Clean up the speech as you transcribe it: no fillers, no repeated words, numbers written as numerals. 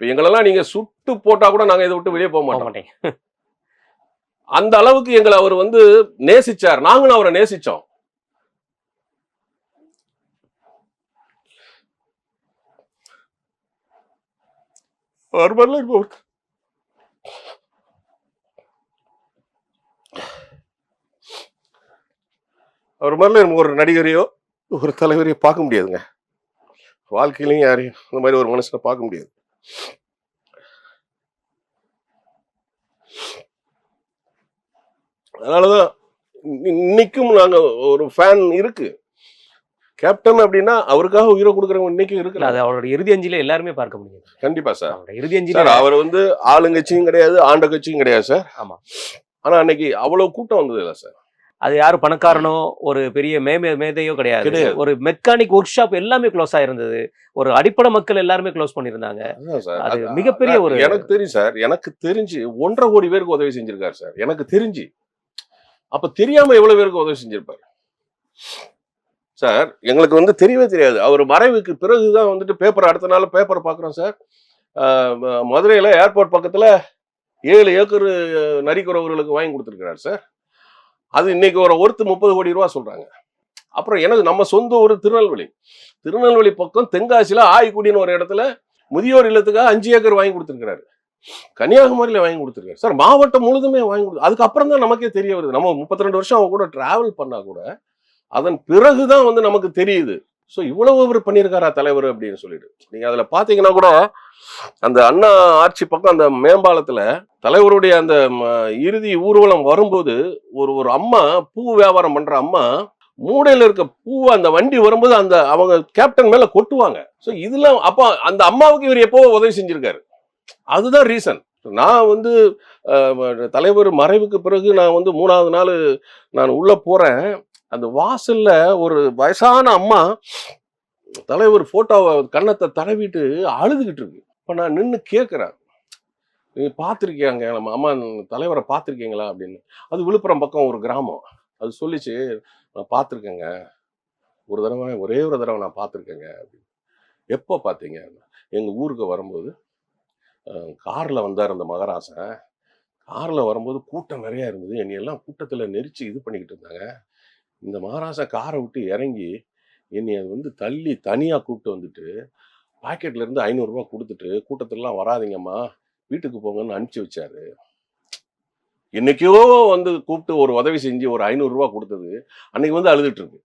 இப்ப எங்களெல்லாம் நீங்க சுட்டு போட்டா கூட நாங்க இதை விட்டு வெளியே போக போக மாட்டோம். மாட்டேன். அந்த அளவுக்கு எங்களை அவர் வந்து நேசிச்சார், நாங்களும் அவரை நேசிச்சோம். அவர் மாதிரிலாம் இருப்பவர் அவர் மாதிரிலாம் நம்ம ஒரு நடிகரையோ ஒரு தலைவரையோ பார்க்க முடியாதுங்க. வாழ்க்கையிலையும் யாரையும் அந்த மாதிரி ஒரு மனுஷனை பார்க்க முடியாது. அதனாலதான் இன்னைக்கும் நாங்க ஒரு ஃபேன் இருக்கு. கேப்டன் அப்படின்னா அவருக்காக உயிரை கொடுக்குறவங்க இன்னைக்கும் இருக்கு. அது அவரோட இறுதி அஞ்சலியில எல்லாருமே பார்க்க முடியும். கண்டிப்பா சார். அவரோட இறுதி அஞ்சலி சார் அவர் வந்து ஆளுங்கட்சியும் கிடையாது, ஆண்ட கட்சியும் கிடையாது சார். ஆமா. ஆனா அன்னைக்கு அவ்வளவு கூட்டம் வந்தது இல்ல சார். அது யாரும் பணக்காரனோ ஒரு பெரிய மேதையோ கிடையாது. ஒரு மெக்கானிக் ஒர்க் ஷாப் எல்லாமே க்ளோஸ் ஆயிருந்தது. ஒரு அடிப்படை மக்கள் எல்லாருமே க்ளோஸ் பண்ணியிருந்தாங்க. அது மிகப்பெரிய ஒரு எனக்கு தெரியும் சார். எனக்கு தெரிஞ்சு 1.5 கோடி பேருக்கு உதவி செஞ்சிருக்காரு சார். எனக்கு தெரிஞ்சு. அப்ப தெரியாம எவ்வளவு பேருக்கு உதவி செஞ்சிருப்பாரு சார். எங்களுக்கு வந்து தெரியவே தெரியாது. அவர் மறைவுக்கு பிறகுதான் வந்துட்டு பேப்பர் அடுத்த நாள் பேப்பர் பாக்குறோம் சார். மதுரையில ஏர்போர்ட் பக்கத்துல 7 ஏக்கர் நரிக்குறவர்களுக்கு வாங்கி கொடுத்துருக்கிறார் சார். அது இன்னைக்கு ஒருத்து 30 கோடி ரூபா சொல்றாங்க. அப்புறம் எனக்கு நம்ம சொந்த ஊர் திருநெல்வேலி பக்கம் தென்காசியில ஆய்க்குடின்னு ஒரு இடத்துல முதியோர் இல்லத்துக்காக 5 ஏக்கர் வாங்கி கொடுத்துருக்கிறாரு. கன்னியாகுமரியில வாங்கி கொடுத்துருக்காரு சார். மாவட்டம் முழுதுமே வாங்கி கொடுத்து அதுக்கப்புறம் தான் நமக்கே தெரிய வருது. நம்ம 32 வருஷம் அவங்க கூட டிராவல் பண்ணா கூட அதன் பிறகுதான் வந்து நமக்கு தெரியுது. ஸோ இவ்வளவு இவர் பண்ணியிருக்காரா தலைவர் அப்படின்னு சொல்லிட்டு. நீங்க அதுல பாத்தீங்கன்னா கூட அந்த அண்ணா ஆட்சி பக்கம் அந்த மேம்பாலத்துல தலைவருடைய அந்த இறுதி ஊர்வலம் வரும்போது ஒரு அம்மா பூ வியாபாரம் பண்ற அம்மா மூடையில இருக்க பூவை அந்த வண்டி வரும்போது அந்த அவங்க கேப்டன் மேல கொட்டுவாங்க. ஸோ இதெல்லாம் அப்ப அந்த அம்மாவுக்கு இவர் எப்போ உதவி செஞ்சிருக்காரு. அதுதான் ரீசன். நான் வந்து தலைவர் மறைவுக்கு பிறகு நான் வந்து 3வது நாள் நான் உள்ள போறேன். அந்த வாசல்ல ஒரு வயசான அம்மா தலைவர் போட்டோவை கன்னத்தை தடவிட்டு அழுதுகிட்டு இருக்கு. இப்ப நான் நின்று கேட்கிறேன், நீங்க பார்த்துருக்கீங்க நம்ம அம்மா தலைவரை பார்த்துருக்கீங்களா அப்படின்னு. அது விழுப்புரம் பக்கம் ஒரு கிராமம். அது சொல்லிச்சு, நான் பார்த்துருக்கேங்க, ஒரே ஒரு தடவை நான் பார்த்துருக்கேங்க அப்படின்னு. எப்போ பார்த்தீங்க? எங்கள் ஊருக்கு வரும்போது காரில் வந்தார் அந்த மகராசன். காரில் வரும்போது கூட்டம் நிறையா இருந்தது. என்னையெல்லாம் கூட்டத்தில் நெரிச்சு இது பண்ணிக்கிட்டு இருந்தாங்க. இந்த மகராசன் காரை விட்டு இறங்கி என்னைய வந்து தள்ளி தனியாக கூப்பிட்டு வந்துட்டு பாக்கெட்ல இருந்து 500 ரூபாய் கொடுத்துட்டு கூட்டத்திலலாம் வராதிங்கம்மா வீட்டுக்கு போங்கன்னு அனுப்பிச்சு வச்சாரு. இன்னைக்கோ வந்து கூப்பிட்டு ஒரு உதவி செஞ்சு ஒரு 500 ரூபாய் கொடுத்தது அன்னைக்கு வந்து அழுதுட்டு இருக்கு.